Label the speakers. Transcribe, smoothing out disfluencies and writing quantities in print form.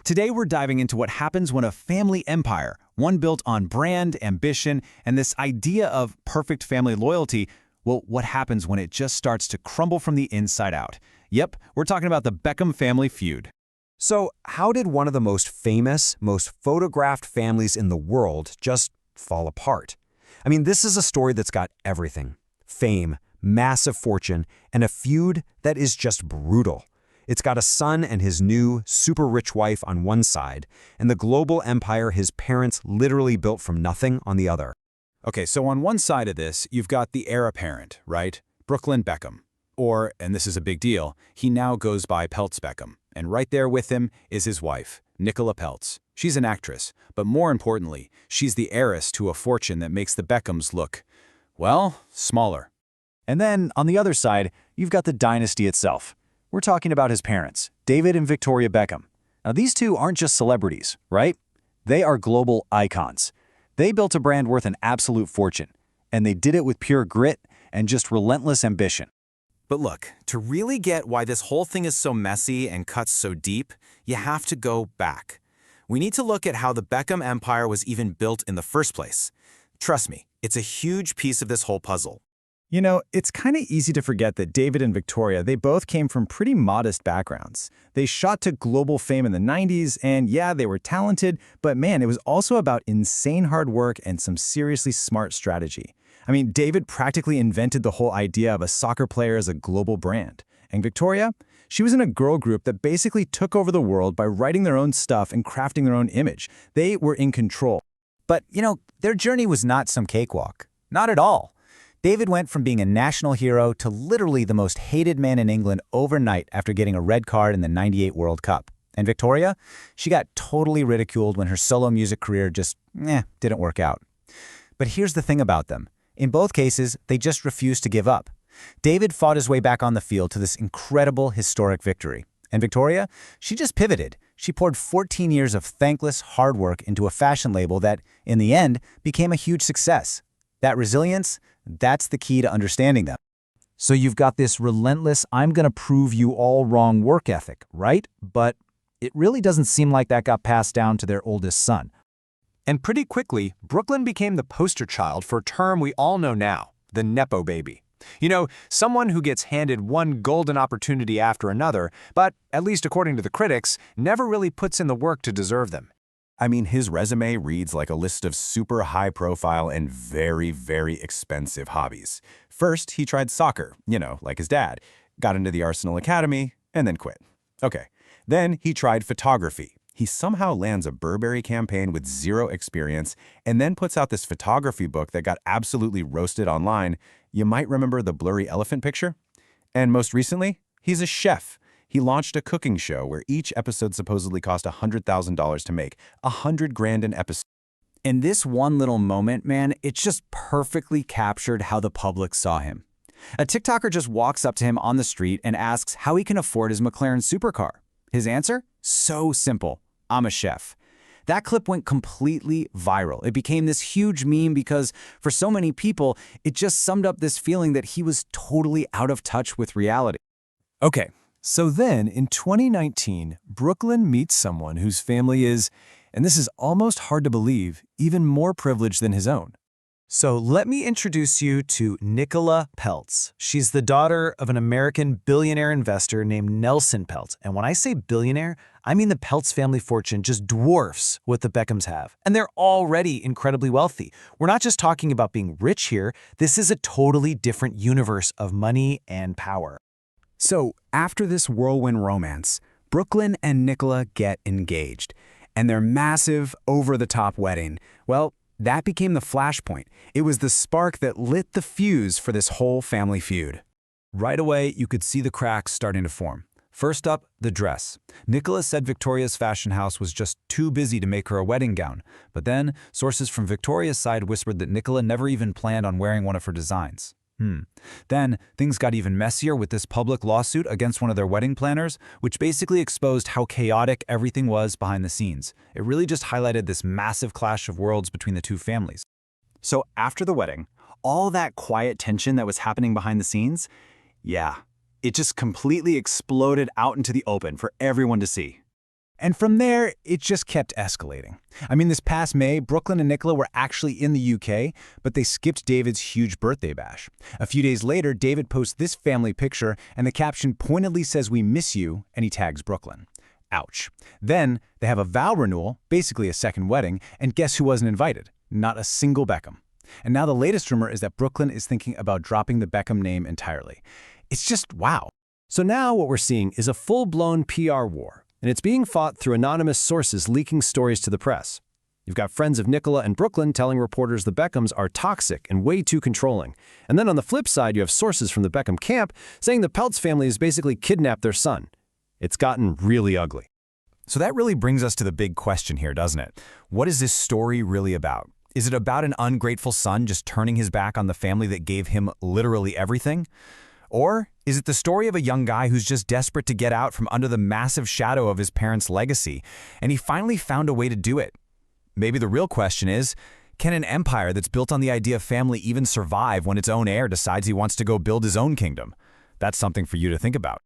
Speaker 1: Today we're diving into what happens when a family empire, one built on brand, ambition, and this idea of perfect family loyalty, well, what happens when it just starts to crumble from the inside out? Yep, we're talking about the Beckham family feud.
Speaker 2: So, how did one of the most famous, most photographed families in the world just fall apart? I mean, this is a story that's got everything. Fame, massive fortune, and a feud that is just brutal. It's got a son and his new, super rich wife on one side, and the global empire his parents literally built from nothing on the other.
Speaker 1: Okay, so on one side of this, you've got the heir apparent, right? Brooklyn Beckham. Or, and this is a big deal, he now goes by Peltz Beckham. And right there with him is his wife, Nicola Peltz. She's an actress, but more importantly, she's the heiress to a fortune that makes the Beckhams look, well, smaller. And then, on the other side, you've got the dynasty itself. We're talking about his parents, David and Victoria Beckham. Now, these two aren't just celebrities, right? They are global icons. They built a brand worth an absolute fortune, and they did it with pure grit and just relentless ambition.
Speaker 3: But look, to really get why this whole thing is so messy and cuts so deep, you have to go back. We need to look at how the Beckham empire was even built in the first place. Trust me, it's a huge piece of this whole puzzle.
Speaker 1: You know, it's kind of easy to forget that David and Victoria, they both came from pretty modest backgrounds. They shot to global fame in the 90s, and yeah, they were talented, but man, it was also about insane hard work and some seriously smart strategy. I mean, David practically invented the whole idea of a soccer player as a global brand. And Victoria, she was in a girl group that basically took over the world by writing their own stuff and crafting their own image. They were in control.
Speaker 4: But, you know, their journey was not some cakewalk. Not at all. David went from being a national hero to literally the most hated man in England overnight after getting a red card in the '98 World Cup. And Victoria, she got totally ridiculed when her solo music career just, didn't work out. But here's the thing about them. In both cases, they just refused to give up. David fought his way back on the field to this incredible historic victory. And Victoria, she just pivoted. She poured 14 years of thankless hard work into a fashion label that, in the end, became a huge success. That resilience, that's the key to understanding them.
Speaker 2: So you've got this relentless, I'm going to prove you all wrong work ethic, right? But it really doesn't seem like that got passed down to their oldest son.
Speaker 5: And pretty quickly, Brooklyn became the poster child for a term we all know now, the Nepo baby. You know, someone who gets handed one golden opportunity after another, but, at least according to the critics, never really puts in the work to deserve them.
Speaker 6: I mean, his resume reads like a list of super high-profile and very, very expensive hobbies. First, he tried soccer, like his dad, got into the Arsenal Academy, and then quit. Okay, then he tried photography. He somehow lands a Burberry campaign with zero experience and then puts out this photography book that got absolutely roasted online. You might remember the blurry elephant picture? And most recently, he's a chef. He launched a cooking show where each episode supposedly cost $100,000 to make, $100,000 an episode.
Speaker 1: In this one little moment, man, it just perfectly captured how the public saw him. A TikToker just walks up to him on the street and asks how he can afford his McLaren supercar. His answer? So simple. I'm a chef. That clip went completely viral. It became this huge meme because, for so many people, it just summed up this feeling that he was totally out of touch with reality.
Speaker 5: Okay, so then in 2019, Brooklyn meets someone whose family is, and this is almost hard to believe, even more privileged than his own. So let me introduce you to Nicola Peltz. She's the daughter of an American billionaire investor named Nelson Peltz. And when I say billionaire, I mean the Peltz family fortune just dwarfs what the Beckhams have. And they're already incredibly wealthy. We're not just talking about being rich here. This is a totally different universe of money and power.
Speaker 2: So after this whirlwind romance, Brooklyn and Nicola get engaged. And their massive, over-the-top wedding, well, that became the flashpoint. It was the spark that lit the fuse for this whole family feud.
Speaker 1: Right away, you could see the cracks starting to form. First up, the dress. Nicola said Victoria's fashion house was just too busy to make her a wedding gown. But then, sources from Victoria's side whispered that Nicola never even planned on wearing one of her designs. Then, things got even messier with this public lawsuit against one of their wedding planners, which basically exposed how chaotic everything was behind the scenes. It really just highlighted this massive clash of worlds between the two families. So after the wedding, all that quiet tension that was happening behind the scenes, it just completely exploded out into the open for everyone to see.
Speaker 4: And from there, it just kept escalating. I mean, this past May, Brooklyn and Nicola were actually in the UK, but they skipped David's huge birthday bash. A few days later, David posts this family picture, and the caption pointedly says, "We miss you," and he tags Brooklyn. Ouch. Then, they have a vow renewal, basically a second wedding, and guess who wasn't invited? Not a single Beckham. And now the latest rumor is that Brooklyn is thinking about dropping the Beckham name entirely. It's just wow.
Speaker 5: So now what we're seeing is a full-blown PR war, and it's being fought through anonymous sources leaking stories to the press. You've got friends of Nicola and Brooklyn telling reporters the Beckhams are toxic and way too controlling. And then on the flip side, you have sources from the Beckham camp saying the Peltz family has basically kidnapped their son. It's gotten really ugly.
Speaker 1: So that really brings us to the big question here, doesn't it? What is this story really about? Is it about an ungrateful son just turning his back on the family that gave him literally everything? Or is it the story of a young guy who's just desperate to get out from under the massive shadow of his parents' legacy, and he finally found a way to do it? Maybe the real question is, can an empire that's built on the idea of family even survive when its own heir decides he wants to go build his own kingdom? That's something for you to think about.